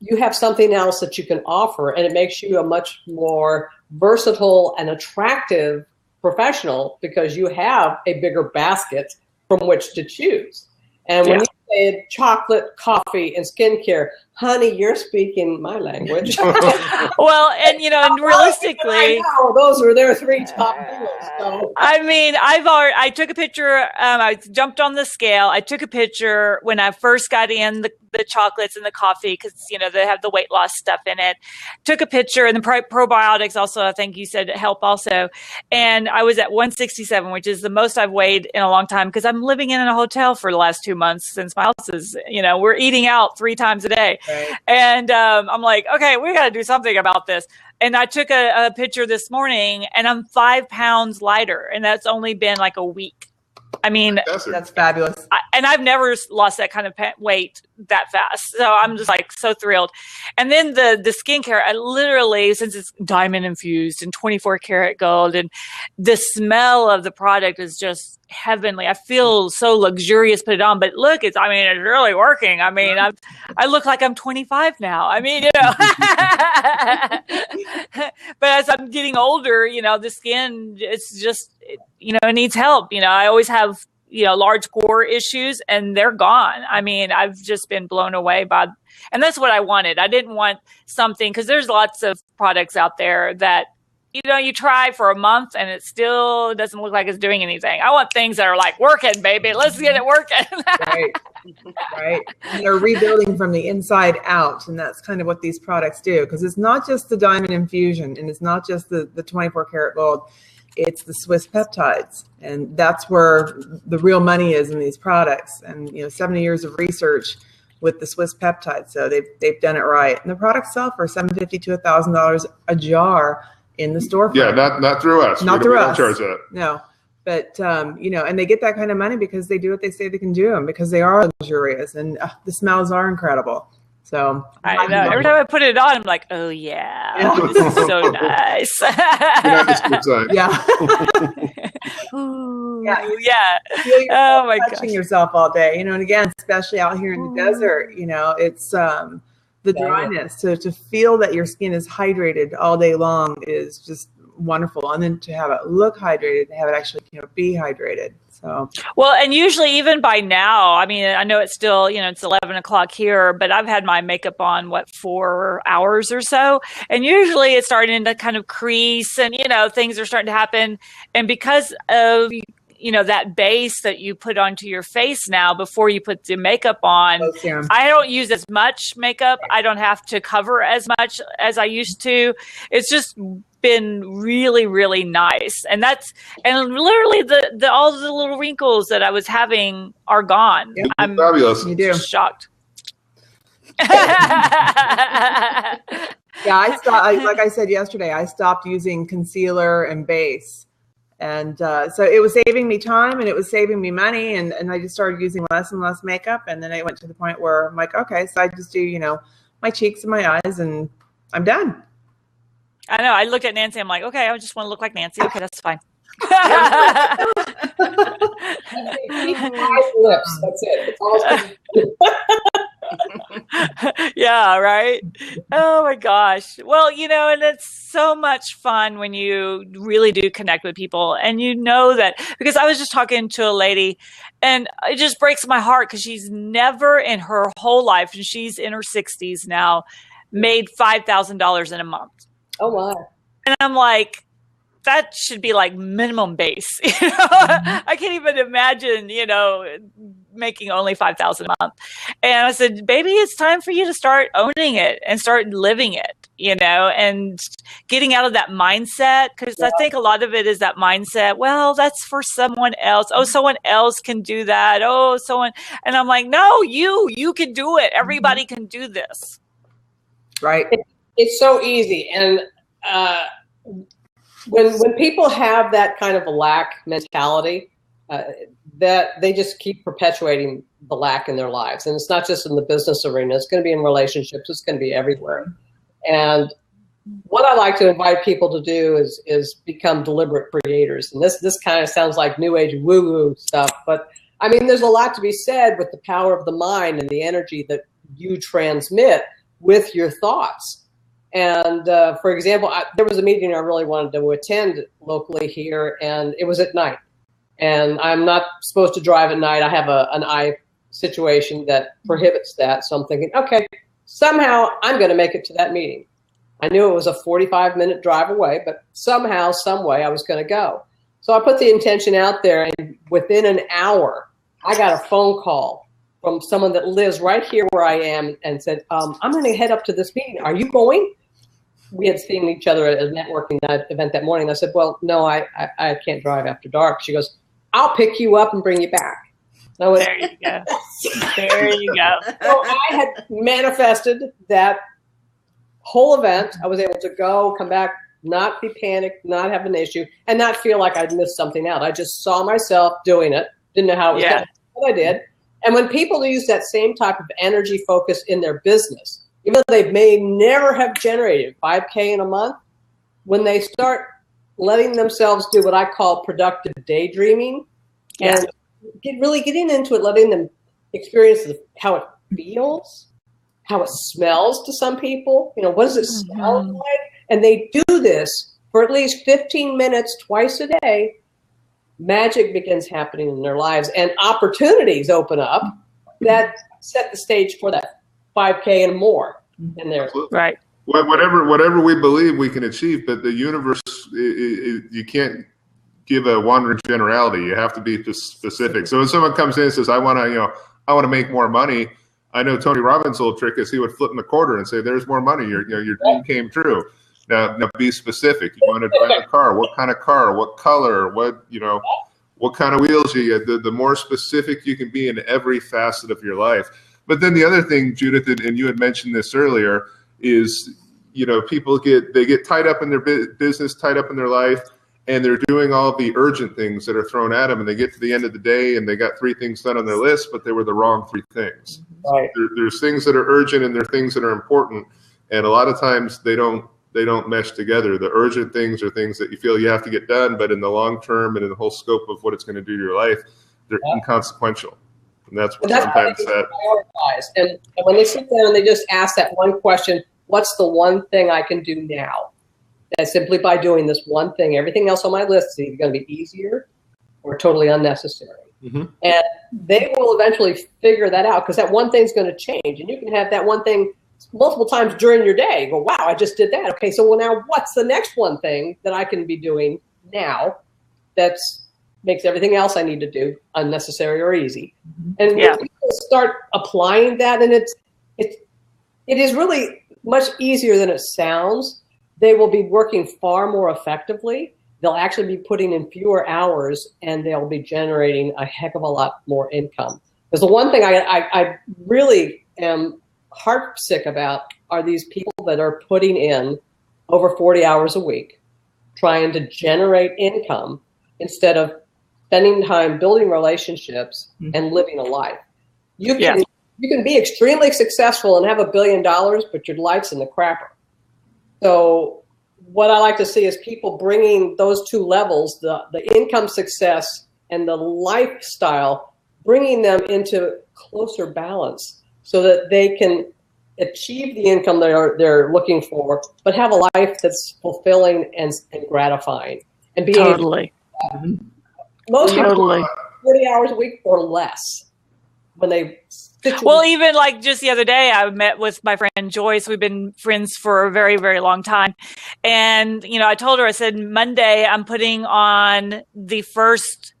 you have something else that you can offer, and it makes you a much more versatile and attractive professional because you have a bigger basket from which to choose. And when you say chocolate, coffee, and skincare, Honey, you're speaking my language. Well, and and realistically, those were their 3 top deals. So. I mean, I took a picture. I jumped on the scale. I took a picture when I first got in the chocolates and the coffee because they have the weight loss stuff in it. Took a picture, and the probiotics also. I think you said help also. And I was at 167, which is the most I've weighed in a long time because I'm living in a hotel for the last 2 months since my house is. We're eating out 3 times a day, right. And I'm like, okay, we got to do something about this. And I took a picture this morning, and I'm 5 pounds lighter, and that's only been like a week. I mean, that's fabulous. And I've never lost that kind of weight that fast. So I'm just like so thrilled. And then the skincare, I literally, since it's diamond infused and 24 karat gold, and the smell of the product is just heavenly. I feel so luxurious, put it on, but look, it's really working. I mean, I look like I'm 25 now. I mean, but as I'm getting older, the skin, it's just, it needs help. I always have, large pore issues, and they're gone. I mean, I've just been blown away and that's what I wanted. I didn't want something, because there's lots of products out there that, you try for a month and it still doesn't look like it's doing anything. I want things that are like working, baby. Let's get it working. Right. And they're rebuilding from the inside out. And that's kind of what these products do, because it's not just the diamond infusion, and it's not just the 24 karat gold. It's the Swiss peptides. And that's where the real money is in these products. And, 70 years of research with the Swiss peptides. So they've done it right. And the products sell for $750 to $1,000 a jar in the store. Yeah, not through us. Not through us. Charge that. No. But, and they get that kind of money because they do what they say they can do, and because they are luxurious, and the smells are incredible. So I know. Every time I put it on, I'm like, oh yeah. This is so nice. Yeah. Ooh, yeah. Oh my gosh. Touching yourself all day, and again, especially out here in the desert, it's the dryness. So to feel that your skin is hydrated all day long is just wonderful. And then to have it look hydrated, to have it actually, be hydrated. So, well, and usually even by now, I mean, I know it's still, it's 11 o'clock here, but I've had my makeup on, 4 hours or so. And usually it's starting to kind of crease and, things are starting to happen. And because of, that base that you put onto your face now before you put the makeup on, I don't use as much makeup. I don't have to cover as much as I used to. It's just been really, really nice. And literally the all the little wrinkles that I was having are gone. Yeah, I'm fabulous. You do. Shocked. Yeah, like I said yesterday, I stopped using concealer and base. And so it was saving me time and it was saving me money. And I just started using less and less makeup. And then I went to the point where I'm like, okay, so I just do, my cheeks and my eyes and I'm done. I know. I looked at Nancy. I'm like, okay, I just want to look like Nancy. Okay, that's fine. Lips. That's it. It's all yeah, right. Oh my gosh. Well, and it's so much fun when you really do connect with people, and that, because I was just talking to a lady, and it just breaks my heart because she's never in her whole life, and she's in her 60s now, made $5,000 in a month. Oh wow. And I'm like, that should be like minimum base. I can't even imagine, making only $5,000 a month. And I said, baby, it's time for you to start owning it and start living it, and getting out of that mindset. Because I think a lot of it is that mindset. Well, that's for someone else. Oh, someone else can do that. Oh, and I'm like, no, you can do it. Everybody can do this. Right. It's so easy. And when people have that kind of a lack mentality, that they just keep perpetuating the lack in their lives. And it's not just in the business arena. It's going to be in relationships. It's going to be everywhere. And what I like to invite people to do is become deliberate creators. And this kind of sounds like new age woo-woo stuff. But I mean, there's a lot to be said with the power of the mind and the energy that you transmit with your thoughts. And for example, there was a meeting I really wanted to attend locally here, and it was at night. And I'm not supposed to drive at night. I have an eye situation that prohibits that. So I'm thinking, okay, somehow I'm going to make it to that meeting. I knew it was a 45-minute drive away, but somehow, some way I was going to go. So I put the intention out there, and within an hour, I got a phone call from someone that lives right here where I am and said, I'm going to head up to this meeting. Are you going? We had seen each other at a networking event that morning. I said, well, no, I can't drive after dark. She goes, I'll pick you up and bring you back. I went, There you go. There you go. so I had manifested that whole event. I was able to go, come back, not be panicked, not have an issue, and not feel like I'd missed something out. I just saw myself doing it. Didn't know how it was going, but I did. And when people use that same type of energy focus in their business, even though they may never have generated $5K in a month, when they start letting themselves do what I call productive daydreaming, and really getting into it, letting them experience how it feels, how it smells to some people. What does it smell like? And they do this for at least 15 minutes twice a day. Magic begins happening in their lives, and opportunities open up that set the stage for that 5K and more in there. Right. Whatever we believe we can achieve, but the universe, you can't give a wandering generality. You have to be specific. So when someone comes in and says, I want to make more money, I know Tony Robbins' old trick is he would flip in the quarter and say, there's more money. Your dream came true. Now be specific. You want to drive a car. What kind of car? What color? What kind of wheels you get? The more specific you can be in every facet of your life. But then the other thing, Judith, and you had mentioned this earlier, is people get tied up in their business, tied up in their life, and they're doing all the urgent things that are thrown at them, and they get to the end of the day and they got 3 things done on their list, but they were the wrong 3 things. Right. There's things that are urgent and there are things that are important, and a lot of times they don't mesh together. The urgent things are things that you feel you have to get done, but in the long term and in the whole scope of what it's going to do to your life, they're inconsequential. And that's what sometimes that. And when they sit down and they just ask that one question, what's the one thing I can do now? That simply by doing this one thing, everything else on my list is either going to be easier or totally unnecessary. Mm-hmm. And they will eventually figure that out, because that one thing's going to change. And you can have that one thing multiple times during your day. Go, wow, I just did that. Okay, so now what's the next one thing that I can be doing now that makes everything else I need to do unnecessary or easy? And when people start applying that, and it is really much easier than it sounds. They will be working far more effectively. They'll actually be putting in fewer hours, and they'll be generating a heck of a lot more income. Because the one thing I really am heartsick about are these people that are putting in over 40 hours a week trying to generate income instead of spending time building relationships and living a life. You can be extremely successful and have $1 billion, but your life's in the crapper. So what I like to see is people bringing those 2 levels, the income success and the lifestyle, bringing them into closer balance so that they can achieve the income they're looking for, but have a life that's fulfilling and gratifying. And being most people 40 hours a week or less when they. Well, even like just the other day, I met with my friend Joyce. We've been friends for a very, very long time. And, I told her, I said, Monday, I'm putting on the first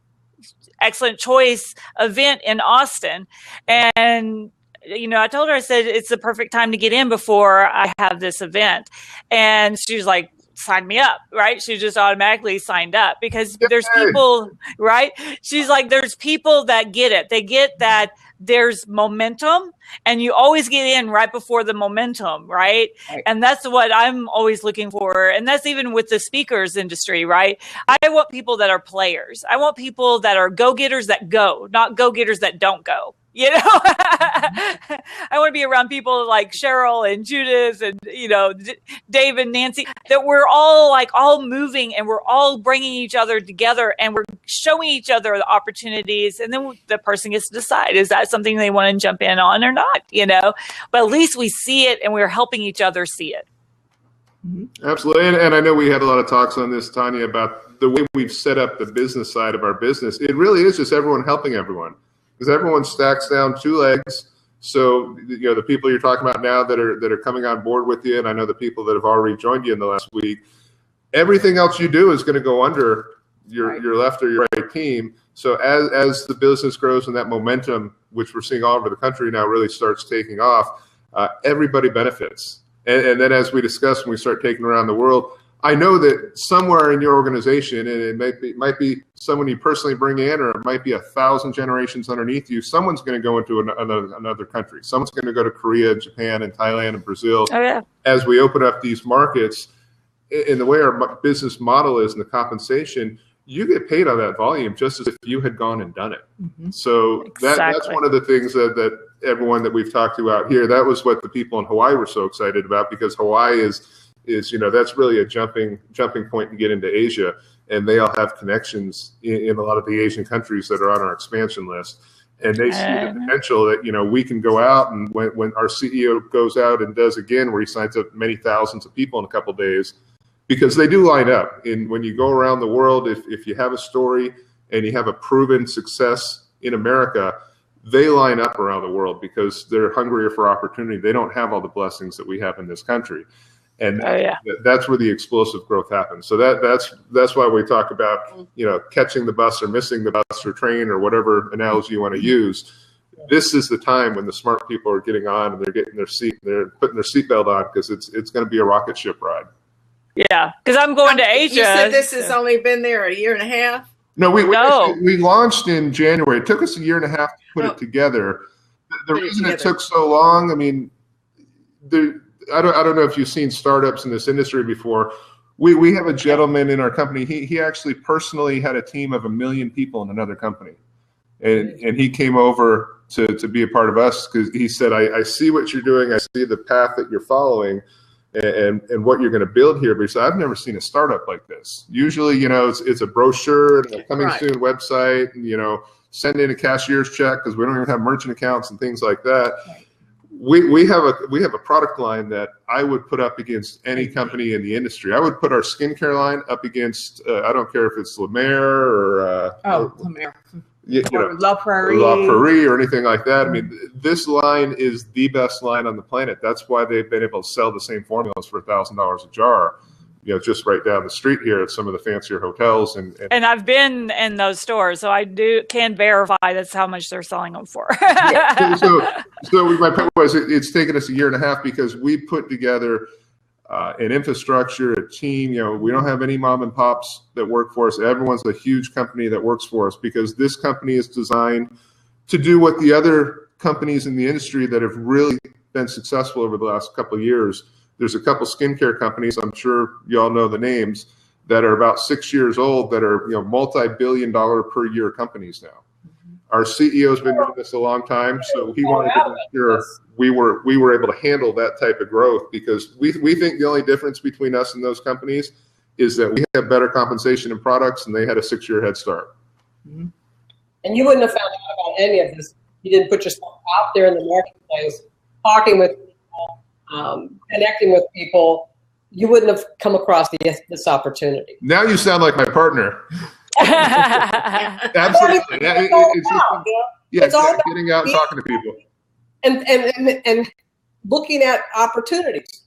Excellent Choice event in Austin. And, I told her, I said, it's the perfect time to get in before I have this event. And she was like, sign me up, right? She just automatically signed up, because there's people, right? She's like, there's people that get it. They get that there's momentum, and you always get in right before the momentum, right? And that's what I'm always looking for. And that's even with the speakers industry, right? I want people that are players. I want people that are go-getters that go, not go-getters that don't go. I want to be around people like Cheryl and Judith and, Dave and Nancy, that we're all moving, and we're all bringing each other together, and we're showing each other the opportunities. And then the person gets to decide, is that something they want to jump in on or not, but at least we see it, and we're helping each other see it. Absolutely. And I know we had a lot of talks on this, Tanya, about the way we've set up the business side of our business. It really is just everyone helping everyone. Because everyone stacks down 2 legs, So, the people you're talking about now that are coming on board with you, and I know the people that have already joined you in the last week, everything else you do is going to go under your left or your right team. So as the business grows and that momentum, which we're seeing all over the country now, really starts taking off, everybody benefits. And then as we discuss when we start taking around the world, I know that somewhere in your organization, and it might be someone you personally bring in, or it might be 1,000 generations underneath you, someone's going to go into another country. Someone's going to go to Korea, Japan, and Thailand, and Brazil. Oh, yeah. As we open up these markets, in the way our business model is and the compensation, you get paid on that volume just as if you had gone and done it. Mm-hmm. So that's one of the things that everyone that we've talked to out here, that was what the people in Hawaii were so excited about, because Hawaii is that's really a jumping point to get into Asia, and they all have connections in a lot of the Asian countries that are on our expansion list. And they see the potential that, we can go out, and when our CEO goes out and does again, where he signs up many thousands of people in a couple of days, because they do line up. And when you go around the world, if you have a story and you have a proven success in America, they line up around the world because they're hungrier for opportunity. They don't have all the blessings that we have in this country. And that's where the explosive growth happens. So that's why we talk about, catching the bus or missing the bus or train or whatever analogy you want to use. This is the time when the smart people are getting on and they're getting they're putting their seatbelt on, because it's going to be a rocket ship ride. Yeah, because I'm going to Asia. You said this has only been there a year and a half? No, we launched in January. It took us a year and a half to put it together. The reason it took so long, I mean, I don't know if you've seen startups in this industry before. We have a gentleman in our company. He actually personally had a team of 1 million people in another company, and he came over to be a part of us because he said, I see what you're doing. I see the path that you're following, and what you're going to build here. But he said, I've never seen a startup like this. Usually, it's a brochure and a coming soon website, and send in a cashier's check because we don't even have merchant accounts and things like that. We have a product line that I would put up against any company in the industry. I would put our skincare line up against I don't care if it's La Mer or La Mer. Or La Prairie. La Prairie or anything like that. I mean, this line is the best line on the planet. That's why they've been able to sell the same formulas for $1,000 a jar. Just right down the street here at some of the fancier hotels. And I've been in those stores, so I can verify that's how much they're selling them for. So my point was, it's taken us a year and a half because we put together an infrastructure, a team. We don't have any mom and pops that work for us. Everyone's a huge company that works for us, because this company is designed to do what the other companies in the industry that have really been successful over the last couple of years. There's a couple skincare companies, I'm sure you all know the names, that are about 6 years old that are multi-billion-dollar per year companies now. Our CEO's been doing this a long time, so he wanted to make sure we were able to handle that type of growth, because we think the only difference between us and those companies is that we have better compensation and products, and they had a 6-year head start. And you wouldn't have found out about any of this. You didn't put yourself out there in the marketplace, talking with people, connecting with people. You wouldn't have come across this opportunity. Now you sound like my partner. Absolutely. It's all about getting out and talking to people. And looking at opportunities.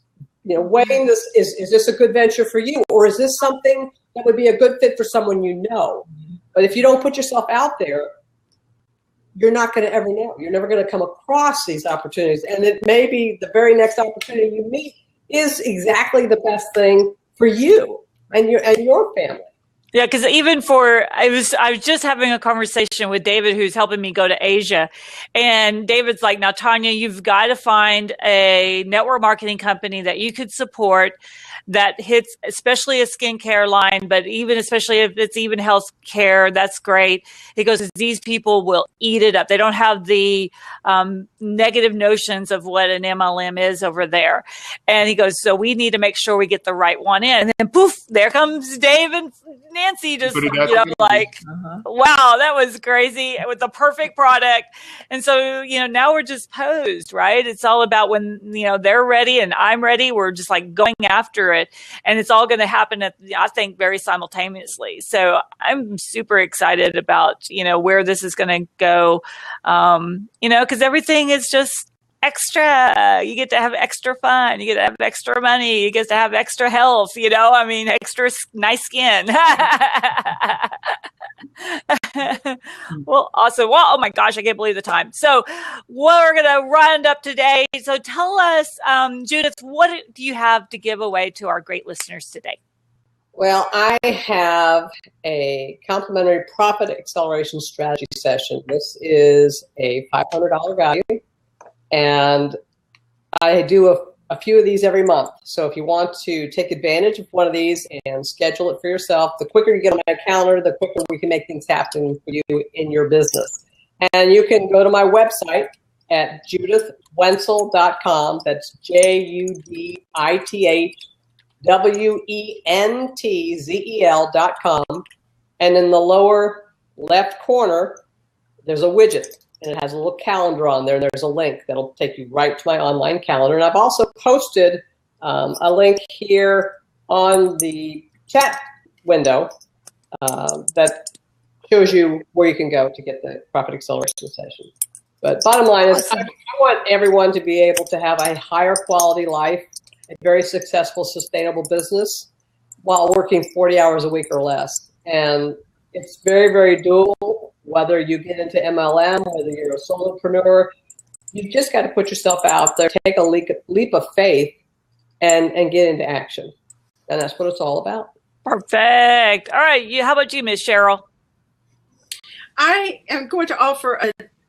Weighing this, is this a good venture for you? Or is this something that would be a good fit for someone you know? But if you don't put yourself out there, you're not going to ever know. You're never going to come across these opportunities. And it may be the very next opportunity you meet is exactly the best thing for you and your family. Yeah, because even I was just having a conversation with David, who's helping me go to Asia. And David's like, now, Tanya, you've got to find a network marketing company that you could support that hits especially a skincare line, but especially if it's even health care, that's great. He goes, these people will eat it up. They don't have the negative notions of what an MLM is over there. And he goes, so we need to make sure we get the right one in. And then poof, there comes Dave and Nancy just, Put it out there. like, Uh-huh. wow, that was crazy with the perfect product. And so, now we're just posed, right? It's all about when, they're ready and I'm ready. We're just like going after it. And it's all going to happen I think, very simultaneously. So I'm super excited about, where this is going to go. Because everything is just extra. You get to have extra fun. You get to have extra money. You get to have extra health, extra nice skin. Well, awesome. Well, oh my gosh, I can't believe the time. So we're going to round up today. So tell us, Judith, what do you have to give away to our great listeners today? Well, I have a complimentary profit acceleration strategy session. This is a $500 value, and I do a few of these every month. So if you want to take advantage of one of these and schedule it for yourself, the quicker you get on my calendar, the quicker we can make things happen for you in your business. And you can go to my website at judithwenzel.com. That's JUDITHWENTZEL.com. And in the lower left corner, there's a widget, and it has a little calendar on there, and there's a link that'll take you right to my online calendar. And I've also posted a link here on the chat window that shows you where you can go to get the profit acceleration session. But bottom line is, I want everyone to be able to have a higher quality life, a very successful, sustainable business while working 40 hours a week or less. And it's very, very doable, whether you get into MLM, whether you're a solopreneur. You just got to put yourself out there, take a leap of faith, and get into action. And that's what it's all about. Perfect. All right. How about you, Miss Cheryl? I am going to offer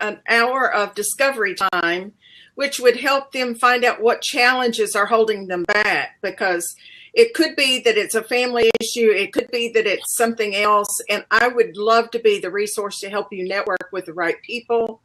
an hour of discovery time, which would help them find out what challenges are holding them back, because it could be that it's a family issue. It could be that it's something else. And I would love to be the resource to help you network with the right people.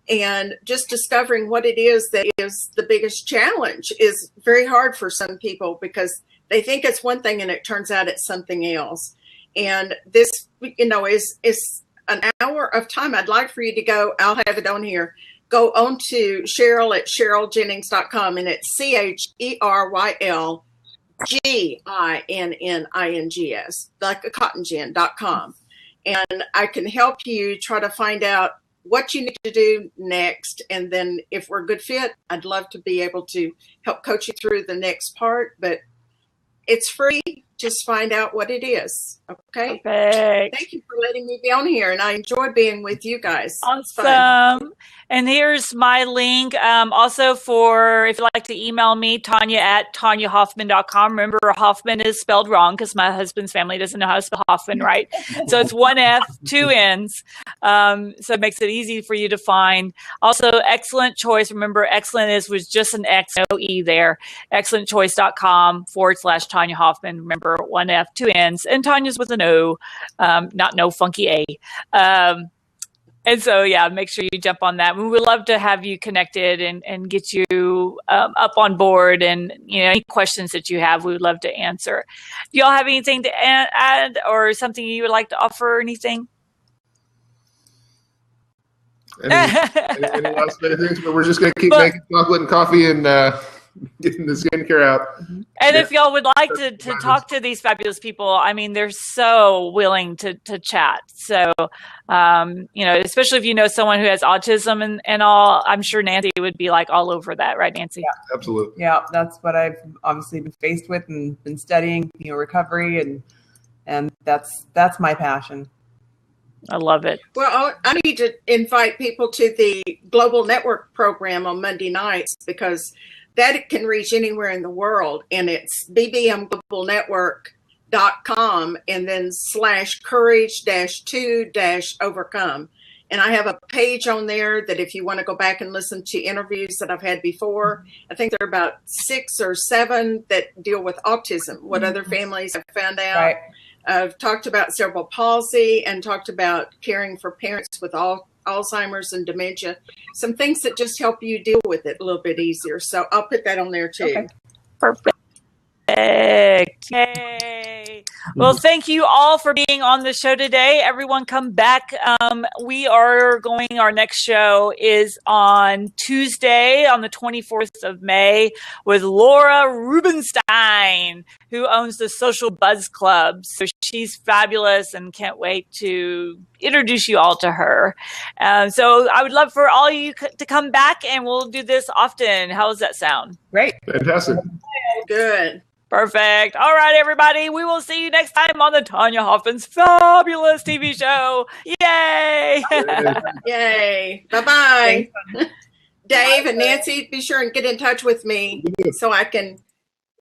And just discovering what it is that is the biggest challenge is very hard for some people, because they think it's one thing and it turns out it's something else. And this, is an hour of time. I'd like for you to go, I'll have it on here, go on to Cheryl at CherylJennings.com, and it's CherylGinnings, like a cotton gin.com. And I can help you try to find out what you need to do next. And then if we're a good fit, I'd love to be able to help coach you through the next part, but it's free. Just find out what it is. Okay. Perfect. Thank you for letting me be on here, and I enjoyed being with you guys. Awesome. And here's my link. Also, for if you'd like to email me, Tanya at TanyaHoffman.com. Remember, Hoffman is spelled wrong because my husband's family doesn't know how to spell Hoffman, right? So it's one F, two N's. So it makes it easy for you to find. Also, Excellent Choice. Remember, excellent was just an X, no E there. ExcellentChoice.com/Tanya Hoffman. Remember, one F, two N's, and Tanya's with an O, not no funky A. And so, yeah, make sure you jump on that. We would love to have you connected and get you up on board. And, any questions that you have, we would love to answer. Do y'all have anything to add or something you would like to offer or anything? Any last minute things? But we're just going to keep making chocolate and coffee and getting the skincare out. And if y'all would like to talk to these fabulous people, they're so willing to chat. So, especially if you know someone who has autism and all, I'm sure Nancy would be like all over that, right, Nancy? Yeah, absolutely. Yeah, that's what I've obviously been faced with and been studying, recovery, and that's my passion. I love it. Well, I need to invite people to the Global Network program on Monday nights, because that can reach anywhere in the world. And it's bbmglobalnetwork.com and then /courage-to-overcome. And I have a page on there that if you want to go back and listen to interviews that I've had before, I think there are about 6 or 7 that deal with autism, what other families have found out. Right. I've talked about cerebral palsy and talked about caring for parents with Alzheimer's and dementia, some things that just help you deal with it a little bit easier. So I'll put that on there too. Okay. Perfect. Yay. Well, thank you all for being on the show today. Everyone come back. Our next show is on Tuesday on the 24th of May with Laura Rubenstein, who owns the Social Buzz Club. So she's fabulous and can't wait to introduce you all to her. So I would love for all you to come back, and we'll do this often. How does that sound? Great. Fantastic. Good. Perfect. All right, everybody. We will see you next time on the Tanya Hoffman's fabulous TV show. Yay! Yay. Bye-bye. Dave and Nancy, be sure and get in touch with me so I can